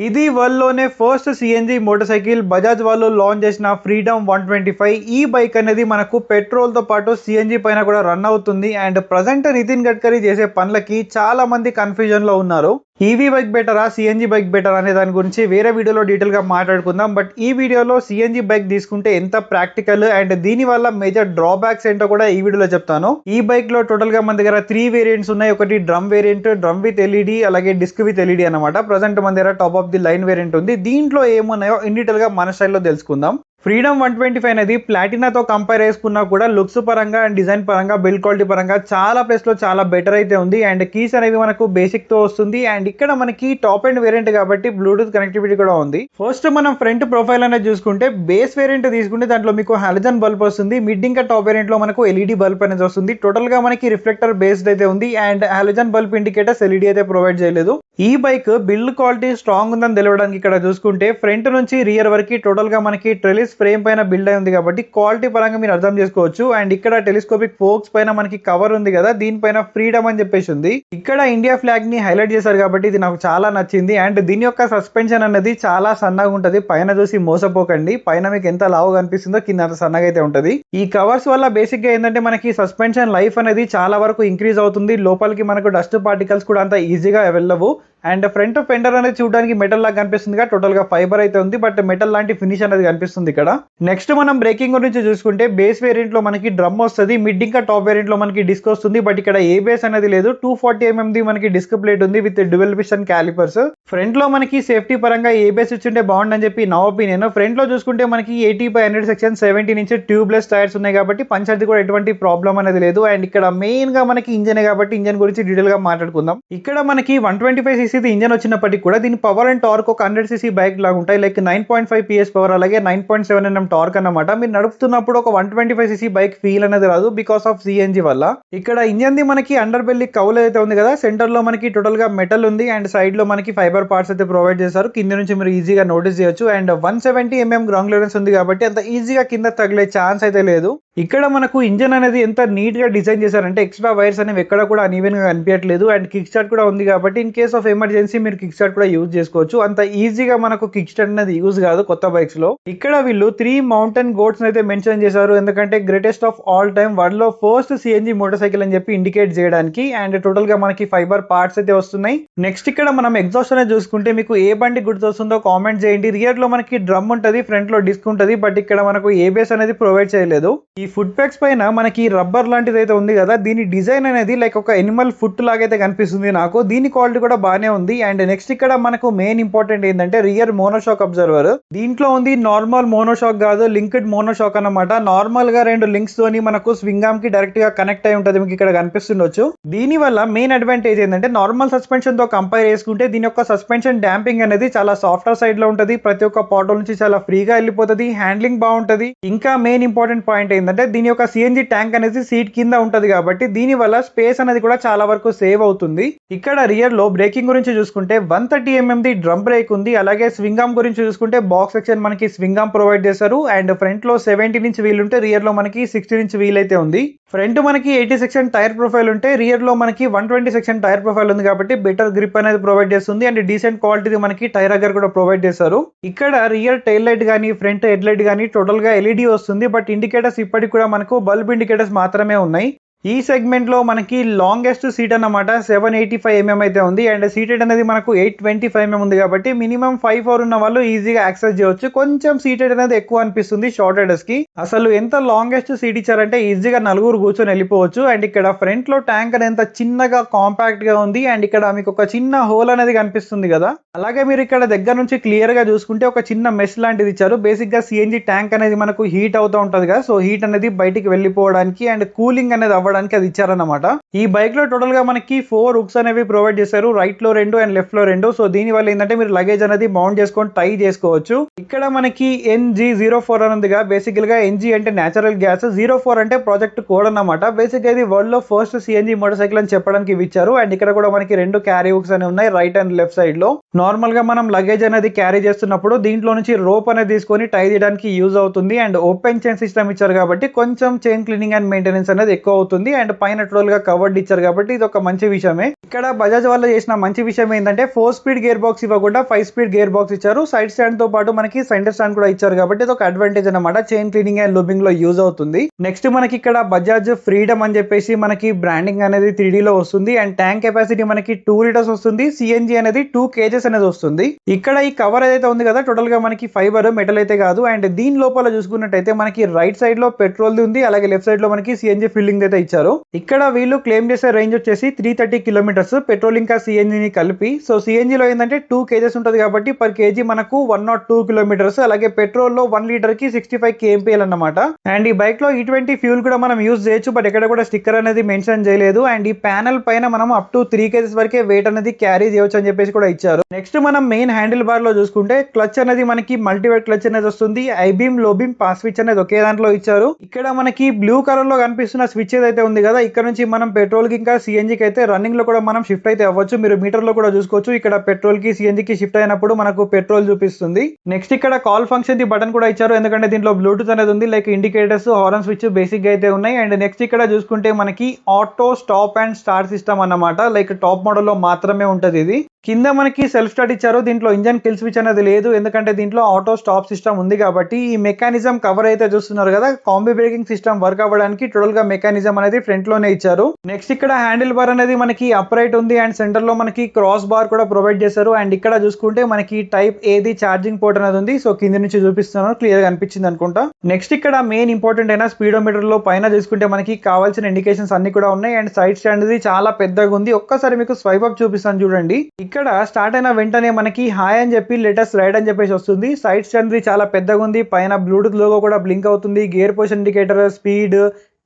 ఇది వరల్డ్లోనే first CNG motorcycle Bajaj వాళ్ళు లాంచ్ చేసిన ఫ్రీడమ్ 125. ఈ బైక్ అనేది మనకు పెట్రోల్తో పాటు సిఎన్జి పైన కూడా రన్ అవుతుంది. అండ్ ప్రజెంట్ నితిన్ గడ్కరీ చేసే పనులకి చాలా మంది కన్ఫ్యూజన్లో ఉన్నారు. ఈవీ బైక్ బెటరా, సిఎన్జి బైక్ బెటర్ అనే దాని గురించి వేరే వీడియోలో డీటెయిల్గా మాట్లాడుకుందాం. బట్ ఈ వీడియోలో సిఎన్జి బైక్ తీసుకుంటే ఎంత ప్రాక్టికల్ అండ్ దీని వల్ల మేజర్ డ్రాబ్యాక్స్ ఏంటో కూడా ఈ వీడియోలో చెప్తాను. ఈ బైక్ లో టోటల్ గా మన దగ్గర 3 వేరియంట్స్ ఉన్నాయి. ఒకటి drum variant, drum with LED, అలాగే డిస్క్ విత్ ఎల్ఈడి అనమాట. ప్రజెంట్ మన దగ్గర top of the line variant ఉంది. దీంట్లో ఏమున్నాయో ఇన్ డీటెయిల్ గా మన స్టైల్లో తెలుసుకుందాం. ఫ్రీడమ్ 125 అనేది ప్లాటినాతో కంపేర్ చేసుకున్నా కూడా లుక్స్ పరంగా అండ్ డిజైన్ పరంగా బిల్డ్ క్వాలిటీ పరంగా చాలా ప్లేస్ లో చాలా బెటర్ అయితే ఉంది. అండ్ కీస్ అనేవి మనకు బేసిక్ తో వస్తుంది. అండ్ ఇక్కడ మనకి టాప్ అండ్ వేరియంట్ కాబట్టి బ్లూటూత్ కనెక్టివిటీ కూడా ఉంది. ఫస్ట్ మనం ఫ్రంట్ ప్రొఫైల్ అనేది చూసుకుంటే బేస్ వేరియంట్ తీసుకుంటే దాంట్లో మీకు హాలోజన్ బల్బ్ వస్తుంది. మిడ్ ఇంకా టాప్ వేరియంట్ లో మనకు ఎల్ఈడి బల్బ్ అనేది వస్తుంది. టోటల్ గా మనకి రిఫ్లెక్టర్ బేస్డ్ అయితే ఉంది. And halogen bulb indicators LED అయితే ప్రొవైడ్ చేయలేదు. ఈ బైక్ బిల్డ్ క్వాలిటీ స్ట్రాంగ్ ఉందని తెలవడానికి ఇక్కడ చూసుకుంటే ఫ్రంట్ నుంచి రియర్ వరకు టోటల్ గా మనకి ట్రెలిస్ ఫ్రేమ్ పైన బిల్డ్ అయి ఉంది కాబట్టి క్వాలిటీ పరంగా మీరు అర్థం చేసుకోవచ్చు. అండ్ ఇక్కడ టెలిస్కోపిక్ ఫోక్స్ పైన మనకి కవర్ ఉంది కదా, దీనిపైన ఫ్రీడమ్ అని చెప్పేసి ఉంది. ఇక్కడ ఇండియా ఫ్లాగ్ ని హైలైట్ చేశారు కాబట్టి ఇది నాకు చాలా నచ్చింది. అండ్ దీని యొక్క సస్పెన్షన్ అనేది చాలా సన్నగా ఉంటది. పైన చూసి మోసపోకండి, పైన మీకు ఎంత లావు కనిపిస్తుందో కింద అంత సన్నగా అయితే ఉంటది. ఈ కవర్స్ వల్ల బేసిక్ గా ఏంటంటే మనకి సస్పెన్షన్ లైఫ్ అనేది చాలా వరకు ఇంక్రీజ్ అవుతుంది. లోపలికి మనకు డస్ట్ పార్టికల్స్ కూడా అంత ఈజీగా వెళ్ళవు. అండ్ ఫ్రంట్ ఫెండర్ అనేది చూడడానికి మెటల్ లాగా కనిపిస్తుంది, టోటల్ గా ఫైబర్ అయితే ఉంది. బట్ మెటల్ లాంటి ఫినిష్ అనేది కనిపిస్తుంది ఇక్కడ. నెక్స్ట్ మనం బ్రేకింగ్ గురించి చూసుకుంటే బేస్ వేరియంట్ లో మనకి డ్రమ్ వస్తుంది. మిడ్ ఇంకా టాప్ వేరియంట్ లో మనకి డిస్క్ వస్తుంది. బట్ ఇక్కడ ఏ బేస్ అనేది లేదు. 240mm ది మనకి డిస్క్ ప్లేట్ ఉంది with dual piston callipers. Front లో మనకి సేఫ్టీ పరంగా ఏ బేస్ ఇచ్చింటే బాగుండని చెప్పి నా ఒపీనియన్. ఫ్రంట్ లో చూసుకుంటే మనకి 80/100 సెక్షన్ 17 ఇంచ్ ట్యూబ్లెస్ టైర్స్ ఉన్నాయి కాబట్టి పంచర్ది కూడా ఎటువంటి ప్రాబ్లం అనేది లేదు. అండ్ ఇక్కడ మెయిన్ గా మనకి ఇంజన్ కాబట్టి ఇంజన్ గురించి డీటెయిల్ గా మాట్లాడుకుందాం. ఇక్కడ మనకి 125cc ఇంజన్ వచ్చినప్పటికీ కూడా దీని పవర్ అండ్ టార్క్ ఒక 100cc బైక్ లాగా ఉంటాయి. లైక్ 9.5 PS పవర్ అలాగే 9.7 Nm టార్క్ అన్నమాట. మీరు నడుపుతున్నప్పుడు ఒక 125cc బైక్ ఫీల్ అనేది రాదు బికాస్ ఆఫ్ సిఎన్జి వల్ల. ఇక్కడ ఇంజన్ ది మనకి అండర్ బెల్లి కౌల్ అయితే ఉంది కదా, సెంటర్ లో మనకి టోటల్ గా మెటల్ ఉంది. అండ్ సైడ్ లో మనకి ఫైబర్ పార్ట్స్ అయితే ప్రొవైడ్ చేశారు. కింద నుంచి మీరు ఈజీగా నోటీస్ చేయొచ్చు. అండ్ 170mm గ్రౌండ్ క్లియరెన్స్ ఉంది కాబట్టి అంత ఈజీగా కింద తగిలే ఛాన్స్ అయితే లేదు. ఇక్కడ మనకు ఇంజన్ అనేది ఎంత నీట్ గా డిజైన్ చేశారంటే ఎక్స్ట్రా వైర్స్ అనేవి ఎక్కడ కూడా అన్ఈవెన్ గా కనిపించట్లేదు. అండ్ కిక్ స్టార్ట్ కూడా ఉంది కాబట్టి ఇన్ కేస్ ఆఫ్ ఎమర్జెన్సీ మీరు కిక్ స్టార్ట్ కూడా యూజ్ చేసుకోవచ్చు. అంత ఈజీగా మనకు కిక్ స్టార్ట్ అనేది యూజ్ కాదు కొత్త బైక్స్ లో. ఇక్కడ వీళ్ళు 3 మౌంటైన్ గోట్స్ అయితే మెన్షన్ చేశారు. ఎందుకంటే greatest of all time world లో ఫస్ట్ సిఎన్జి మోటార్ సైకిల్ అని చెప్పి ఇండికేట్ చేయడానికి. అండ్ టోటల్ గా మనకి ఫైబర్ పార్ట్స్ అయితే వస్తున్నాయి. నెక్స్ట్ ఇక్కడ మనం ఎగ్జాస్ట్ అనేది చూసుకుంటే మీకు ఏ బండి గుర్తొస్తుందో కామెంట్ చేయండి. రియర్ లో మనకి డ్రమ్ ఉంటది, ఫ్రంట్ లో డిస్క్ ఉంటది. బట్ ఇక్కడ మనకు ఏ బేస్ అనేది ప్రొవైడ్ చేయలేదు. ఈ ఫుట్ ప్యాక్స్ పైన మనకి రబ్బర్ లాంటిది అయితే ఉంది కదా, దీని డిజైన్ అనేది లైక్ ఒక ఎనిమల్ ఫుట్ లాగైతే కనిపిస్తుంది నాకు. దీని క్వాలిటీ కూడా బాగానే ఉంది. అండ్ నెక్స్ట్ ఇక్కడ మనకు మెయిన్ ఇంపార్టెంట్ ఏంటంటే రియర్ మోనోషాక్ అబ్జర్వర్. దీంట్లో ఉంది నార్మల్ మోనోషాక్ కాదు, లింక్డ్ మోనోషాక్ అన్నమాట. నార్మల్ గా 2 లింక్స్ తోని మనకు స్వింగ్ ఆర్మ్ కి డైరెక్ట్ గా కనెక్ట్ అయి ఉంటది, మీకు ఇక్కడ కనిపిస్తుండొచ్చు. దీని వల్ల మెయిన్ అడ్వాంటేజ్ ఏంటంటే నార్మల్ సస్పెన్షన్ తో కంపేర్ చేసుకుంటే దీని యొక్క సస్పెన్షన్ డాంపింగ్ అనేది చాలా సాఫ్ట్వేర్ సైడ్ లో ఉంటది. ప్రతి ఒక్క పాటో నుంచి చాలా ఫ్రీగా వెళ్ళిపోతుంది. హ్యాండ్లింగ్ బాగుంటది. ఇంకా మెయిన్ ఇంపార్టెంట్ పాయింట్ ఏంటంటే దీని యొక్క సిఎన్జి ట్యాంక్ అనేది సీట్ కింద ఉంటది కాబట్టి దీని వల్ల స్పేస్ అనేది కూడా చాలా వరకు సేవ్ అవుతుంది. ఇక్కడ రియర్ లో బ్రేకింగ్ గురించి చూసుకుంటే 130mm ది డ్రమ్ బ్రేక్ ఉంది. అలాగే స్వింగ్ ఆర్మ్ గురించి చూసుకుంటే బాక్స్ సెక్షన్ మనకి స్వింగ్ ఆర్మ్ ప్రొవైడ్ చేశారు. అండ్ ఫ్రంట్ లో 17 ఇంచ్ వీల్ ఉంటే రియర్ లో మనకి 16 ఇంచ్ వీల్ అయితే ఉంది. ఫ్రంట్ మనకి 80 సెక్షన్ టైర్ ప్రొఫైల్ ఉంటే రియర్ లో మనకి 120 సెక్షన్ టైర్ ప్రొఫైల్ ఉంది కాబట్టి బెటర్ గ్రిప్ అనేది ప్రొవైడ్ చేస్తుంది. అండ్ డీసెంట్ క్వాలిటీ మనకి టైర్ అగర్ కూడా ప్రొవైడ్ చేశారు. ఇక్కడ రియర్ టైల్ లైట్ గానీ ఫ్రంట్ హెడ్ లైట్ గానీ టోటల్ గా ఎల్ఈడి వస్తుంది. బట్ ఇండికేటర్స్ ఇప్పటికి కూడా మనకు బల్బ్ ఇండికేటర్స్ మాత్రమే ఉన్నాయి. ఈ సెగ్మెంట్ లో మనకి లాంగెస్ట్ సీట్ అన్నమాట 785mm అయితే ఉంది. అండ్ సీటెడ్ అనేది మనకు 825mm ఉంది కాబట్టి మినిమం 5'4" ఉన్న వాళ్ళు ఈజీగా యాక్సెస్ చేయవచ్చు. కొంచెం సీటెడ్ అనేది ఎక్కువ అనిపిస్తుంది షార్ట్ రైడర్స్ కి. అసలు ఎంత లాంగెస్ట్ సీట్ ఇచ్చారంటే ఈజీగా 4 కూర్చొని వెళ్ళిపోవచ్చు. అండ్ ఇక్కడ ఫ్రంట్ లో ట్యాంక్ అనేది ఎంత చిన్నగా కాంపాక్ట్ గా ఉంది. అండ్ ఇక్కడ మీకు ఒక చిన్న హోల్ అనేది కనిపిస్తుంది కదా, అలాగే మీరు ఇక్కడ దగ్గర నుంచి క్లియర్ గా చూసుకుంటే ఒక చిన్న మెష్ లాంటిది ఇచ్చారు. బేసిక్ గా సిఎన్జి ట్యాంక్ అనేది మనకు హీట్ అవుతూ ఉంటది కదా, సో హీట్ అనేది బయటికి వెళ్ళిపోవడానికి అండ్ కూలింగ్ అనేది అది ఇచ్చారన్నమాట. ఈ బైక్ లో టోటల్ గా మనకి 4 హుక్స్ అనేవి ప్రొవైడ్ చేశారు. రైట్ లో 2 అండ్ లెఫ్ట్ లో 2. సో దీని వల్ల ఏంటంటే మీరు లగేజ్ అనేది మౌంట్ చేసుకొని టై చేసుకోవచ్చు. ఇక్కడ మనకి NG04 అని ఉందిగా, బేసికల్ గా NG అంటే నేచురల్ గ్యాస్, 04 అంటే ప్రాజెక్ట్ కోడ్ అన్నమాట. బేసిక్ గా ఇది వరల్డ్ లో ఫస్ట్ సిఎన్జి మోటార్ సైకిల్ అని చెప్పడానికి ఇచ్చారు. అండ్ ఇక్కడ కూడా మనకి 2 క్యారీ హుక్స్ అనేవి ఉన్నాయి రైట్ అండ్ లెఫ్ట్ సైడ్ లో. నార్మల్ గా మనం లగేజ్ అనేది క్యారీ చేస్తున్నప్పుడు దీంట్లో నుంచి రోప్ అనేది తీసుకొని టై చేయడానికి యూజ్ అవుతుంది. అండ్ ఓపెన్ చైన్ సిస్టమ్ ఇచ్చారు కాబట్టి కొంచెం చైన్ క్లీనింగ్ అండ్ మెయింటెనెన్స్ అనేది ఎక్కువ అవుతుంది. అవుతుంది అండ్ పైన టోటల్ గా కవర్డ్ ఇచ్చారు కాబట్టి ఇది ఒక మంచి విషయమే. ఇక్కడ బజాజ్ వాళ్ళు చేసిన మంచి విషయం ఏంటంటే 4 స్పీడ్ గేర్ బాక్స్ ఇవ్వకుండా 5 స్పీడ్ గేర్ బాక్స్ ఇచ్చారు. సైడ్ స్టాండ్ తో పాటు మనకి సెంటర్ స్టాండ్ కూడా ఇచ్చారు కాబట్టి ఇది ఒక అడ్వాంటేజ్ అన్నమాట. చైన్ క్లీనింగ్ అండ్ లూబింగ్ లో యూజ్ అవుతుంది. నెక్స్ట్ మనకి ఇక్కడ బజాజ్ ఫ్రీడమ్ అని చెప్పేసి మనకి బ్రాండింగ్ అనేది 3D లో వస్తుంది అండ్ ట్యాంక్ కెపాసిటీ మనకి 2 లీటర్స్ వస్తుంది. సిఎన్జి అనేది 2 kgs అనేది వస్తుంది. ఇక్కడ ఈ కవర్ ఏదైతే ఉంది కదా టోటల్ గా మనకి ఫైబర్ మెటల్ అయితే కాదు. అండ్ దీని లోపల చూసుకున్నట్టయితే మనకి రైట్ సైడ్ లో పెట్రోల్ ఉంది, అలాగే లెఫ్ట్ సైడ్ లో మనకి సిఎన్జి ఫిల్లింగ్ అయితే ఇచ్చారు. ఇక్కడ వీళ్ళు క్లెయిమ్ చేసే రేంజ్ వచ్చేసి 330 కిలోమీటర్స్ పెట్రోల్ ఇంకా సిఎన్జి ని కలిపి. సో సిఎన్జి లో ఏంటంటే 2 kgs ఉంటుంది కాబట్టి పర్ కేజీ మనకు 102 కిలోమీటర్స్, అలాగే పెట్రోల్ లో 1 లీటర్ కి 65 kmpl అన్నమాట. అండ్ ఈ బైక్ లో E20 ఫ్యూల్ కూడా మనం యూజ్ చేయొచ్చు, బట్ ఎక్కడ కూడా స్టిక్కర్ అనేది మెన్షన్ చేయలేదు. అండ్ ఈ ప్యానల్ పైన మనం అప్ టు 3 kgs వరకే వెయిట్ అనేది క్యారీ చేయొచ్చు అని చెప్పేసి కూడా ఇచ్చారు. నెక్స్ట్ మనం మెయిన్ హ్యాండిల్ బార్ లో చూసుకుంటే క్లచ్ అనేది మనకి మల్టీవేట్ క్లచ్ అనేది వస్తుంది. ఐబీమ్ లోబీమ్ పాస్ స్విచ్ అనేది ఒకే దాంట్లో ఇచ్చారు. ఇక్కడ మనకి బ్లూ కలర్ లో కనిపిస్తున్న స్విచ్ ఏదైతే ఉంది కదా ఇక్కడ నుంచి మనం పెట్రోల్ కి ఇంకా సిఎన్జి కి అయితే రన్నింగ్ లో కూడా మనం షిఫ్ట్ అయితే అవ్వచ్చు. మీరు మీటర్ లో కూడా చూసుకోవచ్చు. ఇక్కడ పెట్రోల్ కి సిఎన్జి కి షిఫ్ట్ అయినప్పుడు మనకు పెట్రోల్ చూపిస్తుంది. నెక్స్ట్ ఇక్కడ కాల్ ఫంక్షన్ ది బటన్ కూడా ఇచ్చారు, ఎందుకంటే దీంట్లో బ్లూటూత్ అనేది ఉంది. Like indicators, horn switch basic గా అయితే ఉన్నాయి. అండ్ నెక్స్ట్ ఇక్కడ చూసుకుంటే మనకి auto stop and start system అన్నమాట. లైక్ టాప్ మోడల్ లో మాత్రమే ఉంటది ఇది. కింద మనకి సెల్ఫ్ స్టార్ట్ ఇచ్చారు. దీంట్లో ఇంజన్ కిల్ స్విచ్ అనేది లేదు, ఎందుకంటే దీంట్లో ఆటో స్టాప్ సిస్టమ్ ఉంది కాబట్టి. ఈ మెకానిజం కవర్ అయితే చూస్తున్నారు కదా, కాంబీ బ్రేకింగ్ సిస్టమ్ వర్క్ అవ్వడానికి టోటల్ గా మెకానిజం అనేది ఫ్రంట్ లోనే ఇచ్చారు. నెక్స్ట్ ఇక్కడ హ్యాండిల్ బార్ అనేది మనకి అప్రైట్ ఉంది అండ్ సెంటర్ లో మనకి క్రాస్ బార్ కూడా ప్రొవైడ్ చేశారు. అండ్ ఇక్కడ చూసుకుంటే మనకి టైప్ ఏది ఛార్జింగ్ పోర్ట్ అనేది ఉంది. సో కింద నుంచి చూపిస్తున్నాను, క్లియర్ గా అనిపించింది అనుకుంటా. నెక్స్ట్ ఇక్కడ మెయిన్ ఇంపార్టెంట్ అయిన స్పీడోమీటర్ లో పైన చూసుకుంటే మనకి కావాల్సిన ఇండికేషన్స్ అన్ని కూడా ఉన్నాయి. అండ్ సైడ్ స్టాండ్ చాలా పెద్దగా ఉంది. ఒక్కసారి మీకు స్వైప్ అప్ చూపిస్తాను చూడండి. ఇక్కడ స్టార్ట్ అయిన వెంటనే మనకి హాయ్ అని చెప్పి లేటెస్ట్ రైడ్ అని చెప్పేసి వస్తుంది. సైడ్ స్టాండ్ చాలా పెద్దగా ఉంది. పైన బ్లూటూత్ లోగో కూడా బ్లింక్ అవుతుంది. Gear position indicator, speed,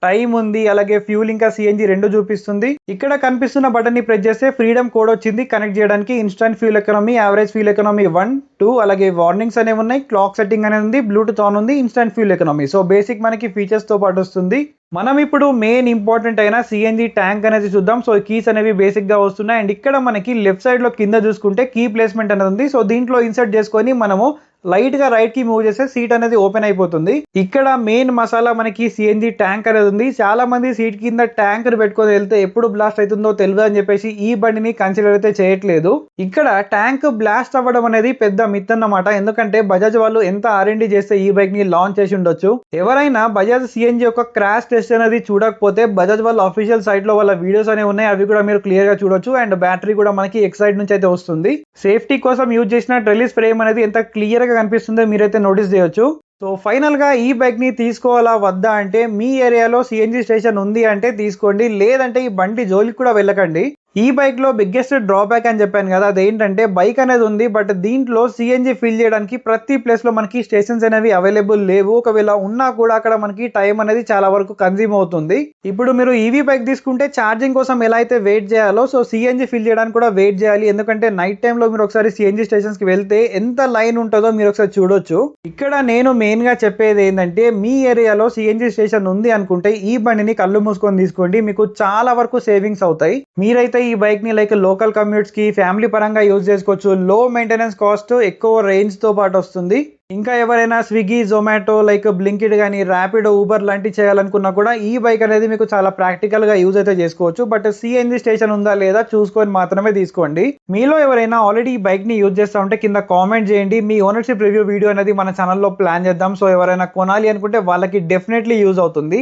time ఉంది, అలాగే ఫ్యూల్ ఇంకా సిఎన్జి రెండు చూపిస్తుంది. ఇక్కడ కనిపిస్తున్న బటన్ ని ప్రెస్ చేస్తే ఫ్రీడమ్ కోడ్ వచ్చింది కనెక్ట్ చేయడానికి. Instant fuel economy, average fuel economy 1, 2, అలాగే వార్నింగ్స్ అనేవి ఉన్నాయి. క్లాక్ సెట్టింగ్ అనేది ఉంది, బ్లూటూత్ ఆన్ ఉంది, instant fuel economy. So basic మనకి ఫీచర్స్ తో పాటు వస్తుంది. మనం ఇప్పుడు మెయిన్ ఇంపార్టెంట్ అయిన సిఎన్జి ట్యాంక్ అనేది చూద్దాం. సో కీస్ అనేవి బేసిక్ గా వస్తున్నాయి. అండ్ ఇక్కడ మనకి లెఫ్ట్ సైడ్ లో కింద చూసుకుంటే కీ ప్లేస్మెంట్ అనేది ఉంది. సో దీంట్లో ఇన్సర్ట్ చేసుకొని మనము లైట్ గా రైట్ కి మూవ్ చేస్తే సీట్ అనేది ఓపెన్ అయిపోతుంది. ఇక్కడ మెయిన్ మసాలా మనకి సిఎన్జి ట్యాంక్ అనేది ఉంది. చాలా మంది సీట్ కింద ట్యాంక్ పెట్టుకొని వెళ్తే ఎప్పుడు బ్లాస్ట్ అవుతుందో తెలియదు అని చెప్పేసి ఈ బండిని కన్సిడర్ అయితే చేయట్లేదు. ఇక్కడ ట్యాంక్ బ్లాస్ట్ అవ్వడం అనేది పెద్ద మిత్ అన్నమాట, ఎందుకంటే బజాజ్ వాళ్ళు ఎంత R&D చేస్తే ఈ బైక్ ని లాంచ్ చేసి ఉండొచ్చు. ఎవరైనా బజాజ్ సిఎన్జి యొక్క క్రాష్ టెస్ట్ అనేది చూడకపోతే బజాజ్ వాళ్ళ అఫీషియల్ సైట్ లో వాళ్ళ వీడియోస్ అనేవి ఉన్నాయి, అవి కూడా మీరు క్లియర్ గా చూడొచ్చు. అండ్ బ్యాటరీ కూడా మనకి ఎక్సైడ్ నుంచి అయితే వస్తుంది. సేఫ్టీ కోసం యూజ్ చేసిన ట్రెలిస్ ఫ్రేమ్ అనేది ఎంత క్లియర్ గా కనిపిస్తుందో మీరైతే నోటీస్ చేయొచ్చు. సో ఫైనల్ గా ఈ బైక్ ని తీసుకోవాలా వద్దా అంటే, మీ ఏరియాలో సిఎన్జి స్టేషన్ ఉంది అంటే తీసుకోండి, లేదంటే ఈ బండి జోలికి కూడా వెళ్ళకండి. ఈ బైక్ లో బిగ్గెస్ట్ డ్రాబ్యాక్ అని చెప్పాను కదా, అదేంటంటే బైక్ అనేది ఉంది, బట్ దీంట్లో సిఎన్జి ఫిల్ చేయడానికి ప్రతి ప్లేస్ లో మనకి స్టేషన్స్ అనేవి అవైలబుల్ లేవు. ఒకవేళ ఉన్నా కూడా అక్కడ మనకి టైం అనేది చాలా వరకు కన్జ్యూమ్ అవుతుంది. ఇప్పుడు మీరు ఈవీ బైక్ తీసుకుంటే ఛార్జింగ్ కోసం ఎలా అయితే వెయిట్ చేయాలో, సో సిఎన్జి ఫిల్ చేయడానికి కూడా వెయిట్ చేయాలి. ఎందుకంటే నైట్ టైమ్ లో మీరు ఒకసారి సిఎన్జి స్టేషన్స్ కి వెళ్తే ఎంత లైన్ ఉంటుందో మీరు ఒకసారి చూడొచ్చు. ఇక్కడ నేను మెయిన్ గా చెప్పేది ఏంటంటే, మీ ఏరియాలో సిఎన్జి స్టేషన్ ఉంది అనుకుంటే ఈ బండిని కళ్ళు మూసుకొని తీసుకోండి, మీకు చాలా వరకు సేవింగ్స్ అవుతాయి. మీరైతే ఈ బైక్ ని లైక్ లోకల్ కమ్యూట్స్ కి, ఫ్యామిలీ పరంగా యూజ్ చేసుకోవచ్చు. లో మెయింటెనెన్స్ కాస్ట్, ఎక్కువ రేంజ్ తో పాటు వస్తుంది. ఇంకా ఎవరైనా స్విగ్గీ, జొమాటో, లైక్ బ్లింకిట్ కానీ, ర్యాపిడో, ఊబర్ లాంటివి చేయాలనుకున్నా కూడా ఈ బైక్ అనేది మీకు చాలా ప్రాక్టికల్ గా యూజ్ అయితే చేసుకోవచ్చు. బట్ సిఎన్జి స్టేషన్ ఉందా లేదా చూసుకొని మాత్రమే తీసుకోండి. మీలో ఎవరైనా ఆల్రెడీ ఈ బైక్ ని యూజ్ చేస్తా ఉంటే కింద కామెంట్ చేయండి. మీ ఓనర్షిప్ రివ్యూ వీడియో అనేది మన ఛానల్లో ప్లాన్ చేద్దాం. సో ఎవరైనా కొనాలి అనుకుంటే వాళ్ళకి డెఫినెట్లీ యూజ్ అవుతుంది.